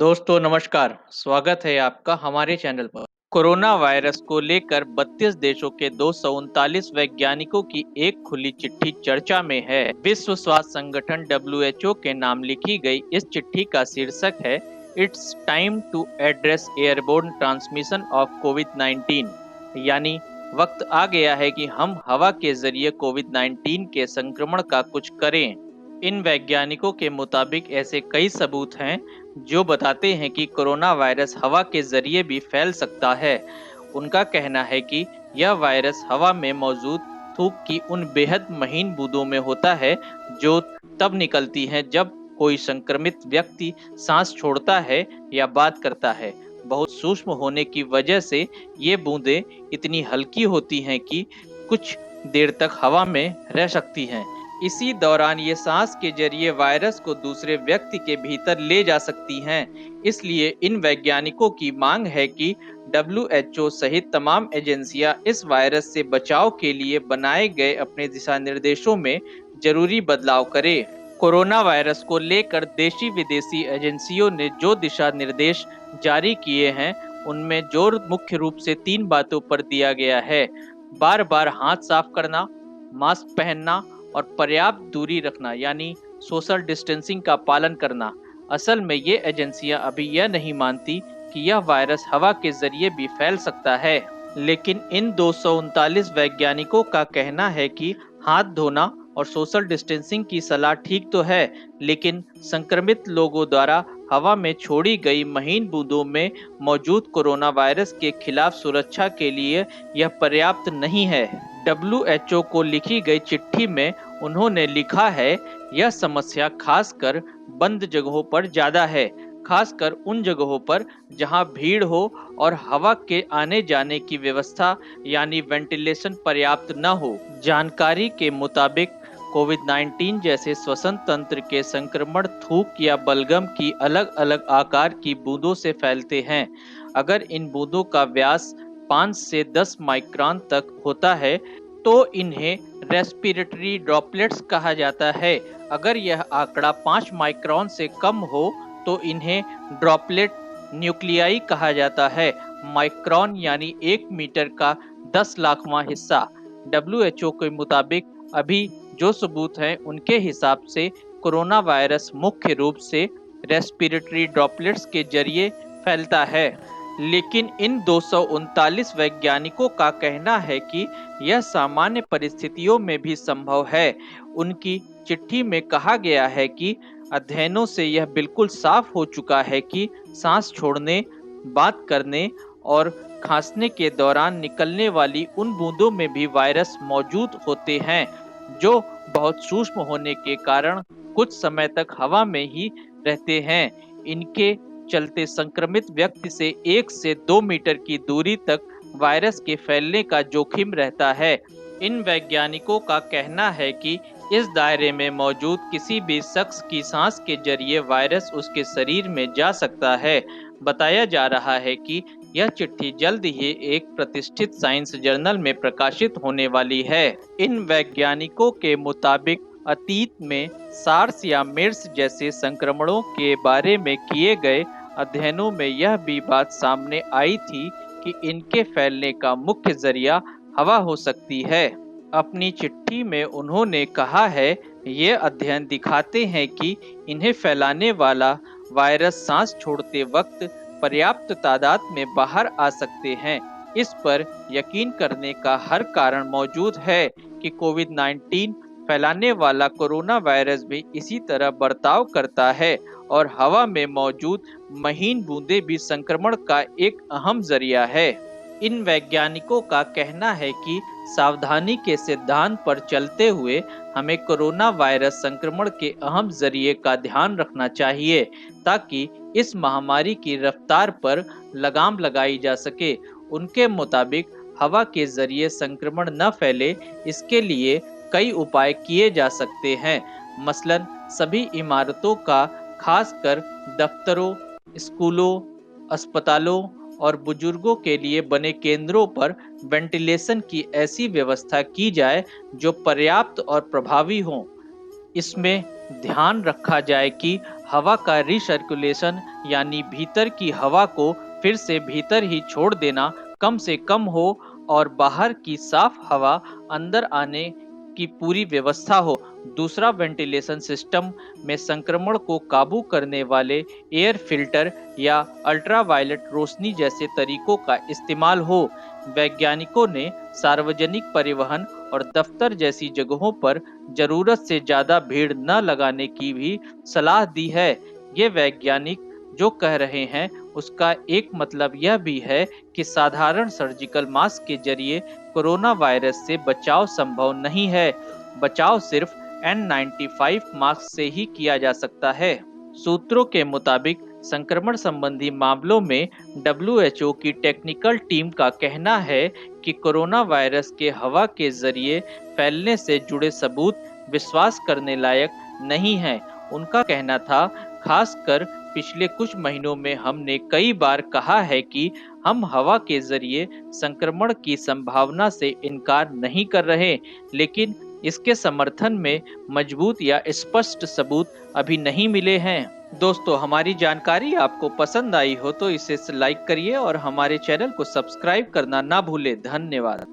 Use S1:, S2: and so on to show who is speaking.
S1: दोस्तों नमस्कार, स्वागत है आपका हमारे चैनल पर। कोरोना वायरस को लेकर 32 देशों के 239 वैज्ञानिकों की एक खुली चिट्ठी चर्चा में है। विश्व स्वास्थ्य संगठन WHO के नाम लिखी गई इस चिट्ठी का शीर्षक है it's time to address airborne transmission of कोविड-19, यानी वक्त आ गया है कि हम हवा के जरिए कोविड-19 के संक्रमण का कुछ करें। इन वैज्ञानिकों के मुताबिक ऐसे कई सबूत हैं जो बताते हैं कि कोरोना वायरस हवा के जरिए भी फैल सकता है। उनका कहना है कि यह वायरस हवा में मौजूद थूक की उन बेहद महीन बूंदों में होता है जो तब निकलती हैं जब कोई संक्रमित व्यक्ति सांस छोड़ता है या बात करता है। बहुत सूक्ष्म होने की वजह से ये बूंदें इतनी हल्की होती हैं कि कुछ देर तक हवा में रह सकती हैं। इसी दौरान ये सांस के जरिए वायरस को दूसरे व्यक्ति के भीतर ले जा सकती हैं। इसलिए इन वैज्ञानिकों की मांग है कि WHO सहित तमाम एजेंसियां इस वायरस से बचाव के लिए बनाए गए अपने दिशा निर्देशों में जरूरी बदलाव करें। कोरोना वायरस को लेकर देशी विदेशी एजेंसियों ने जो दिशा निर्देश जारी किए हैं, उनमें जोर मुख्य रूप से 3 बातों पर दिया गया है। बार बार हाथ साफ करना, मास्क पहनना और पर्याप्त दूरी रखना, यानी सोशल डिस्टेंसिंग का पालन करना। असल में ये एजेंसियां अभी यह नहीं मानती कि यह वायरस हवा के जरिए भी फैल सकता है। लेकिन इन 239 वैज्ञानिकों का कहना है कि हाथ धोना और सोशल डिस्टेंसिंग की सलाह ठीक तो है, लेकिन संक्रमित लोगों द्वारा हवा में छोड़ी गई महीन बूंदों में मौजूद कोरोना वायरस के खिलाफ सुरक्षा के लिए यह पर्याप्त नहीं है। WHO को लिखी गई चिट्ठी में उन्होंने लिखा है, यह समस्या खासकर बंद जगहों पर ज्यादा है, खासकर उन जगहों पर जहां भीड़ हो और हवा के आने जाने की व्यवस्था यानी वेंटिलेशन पर्याप्त न हो। जानकारी के मुताबिक कोविड-19 जैसे श्वसन तंत्र के संक्रमण थूक या बलगम की अलग अलग आकार की बूंदों से फैलते हैं। अगर इन बूंदों का व्यास 5 से 10 माइक्रोन तक होता है तो इन्हें रेस्पिरेटरी ड्रॉपलेट्स कहा जाता है। अगर यह आंकड़ा 5 माइक्रोन से कम हो तो इन्हें ड्रॉपलेट न्यूक्लियाई कहा जाता है। माइक्रोन यानी 1 मीटर का 10 लाखवां हिस्सा। WHO के मुताबिक अभी जो सबूत हैं उनके हिसाब से कोरोना वायरस मुख्य रूप से रेस्पिरेटरी ड्रॉपलेट्स के जरिए फैलता है। लेकिन इन 239 वैज्ञानिकों का कहना है कि यह सामान्य परिस्थितियों में भी संभव है। उनकी चिट्ठी में कहा गया है कि अध्ययनों से यह बिल्कुल साफ हो चुका है कि सांस छोड़ने, बात करने और खांसने के दौरान निकलने वाली उन बूंदों में भी वायरस मौजूद होते हैं, जो बहुत सूक्ष्म होने के कारण कुछ समय तक हवा में ही रहते हैं। इनके चलते संक्रमित व्यक्ति से 1 से 2 मीटर की दूरी तक वायरस के फैलने का जोखिम रहता है। इन वैज्ञानिकों का कहना है कि इस दायरे में मौजूद किसी भी शख्स की सांस के जरिए वायरस उसके शरीर में जा सकता है। बताया जा रहा है कि यह चिट्ठी जल्द ही एक प्रतिष्ठित साइंस जर्नल में प्रकाशित होने वाली है। इन वैज्ञानिकों के मुताबिक अतीत में सार्स या मेर्स जैसे संक्रमणों के बारे में किए गए अध्ययनों में यह भी बात सामने आई थी कि इनके फैलने का मुख्य जरिया हवा हो सकती है। अपनी चिट्ठी में उन्होंने कहा है, ये अध्ययन दिखाते हैं कि इन्हें फैलाने वाला वायरस सांस छोड़ते वक्त पर्याप्त तादाद में बाहर आ सकते हैं। इस पर यकीन करने का हर कारण मौजूद है कि कोविड-19 फैलाने वाला कोरोना वायरस भी इसी तरह बर्ताव करता है और हवा में मौजूद महीन बूंदें भी संक्रमण का एक अहम जरिया है। इन वैज्ञानिकों का कहना है कि सावधानी के सिद्धांत पर चलते हुए हमें कोरोना वायरस संक्रमण के अहम जरिए का ध्यान रखना चाहिए, ताकि इस महामारी की रफ्तार पर लगाम लगाई जा सके। उनके मुताबिक हवा के जरिए संक्रमण न फैले, इसके लिए कई उपाय किए जा सकते हैं। मसलन सभी इमारतों का, खासकर दफ्तरों, स्कूलों, अस्पतालों और बुजुर्गों के लिए बने केंद्रों पर वेंटिलेशन की ऐसी व्यवस्था की जाए जो पर्याप्त और प्रभावी हो। इसमें ध्यान रखा जाए कि हवा का रिसर्कुलेशन यानी भीतर की हवा को फिर से भीतर ही छोड़ देना कम से कम हो और बाहर की साफ हवा अंदर आने की पूरी व्यवस्था हो। दूसरा, वेंटिलेशन सिस्टम में संक्रमण को काबू करने वाले एयर फिल्टर या अल्ट्रावायलेट रोशनी जैसे तरीकों का इस्तेमाल हो। वैज्ञानिकों ने सार्वजनिक परिवहन और दफ्तर जैसी जगहों पर जरूरत से ज्यादा भीड़ न लगाने की भी सलाह दी है। ये वैज्ञानिक जो कह रहे हैं उसका एक मतलब यह भी है कि साधारण सर्जिकल मास्क के जरिए कोरोना वायरस से बचाव संभव नहीं है। बचाव सिर्फ N95 मास्क से ही किया जा सकता है। सूत्रों के मुताबिक संक्रमण संबंधी मामलों में WHO की टेक्निकल टीम का कहना है कि कोरोना वायरस के हवा के जरिए फैलने से जुड़े सबूत विश्वास करने लायक नहीं हैं। उनका कहना था, खासकर पिछले कुछ महीनों में हमने कई बार कहा है कि हम हवा के जरिए संक्रमण की संभावना से इनकार नहीं कर रहे, लेकिन इसके समर्थन में मजबूत या स्पष्ट सबूत अभी नहीं मिले हैं। दोस्तों, हमारी जानकारी आपको पसंद आई हो तो इसे लाइक करिए और हमारे चैनल को सब्सक्राइब करना ना भूलें। धन्यवाद।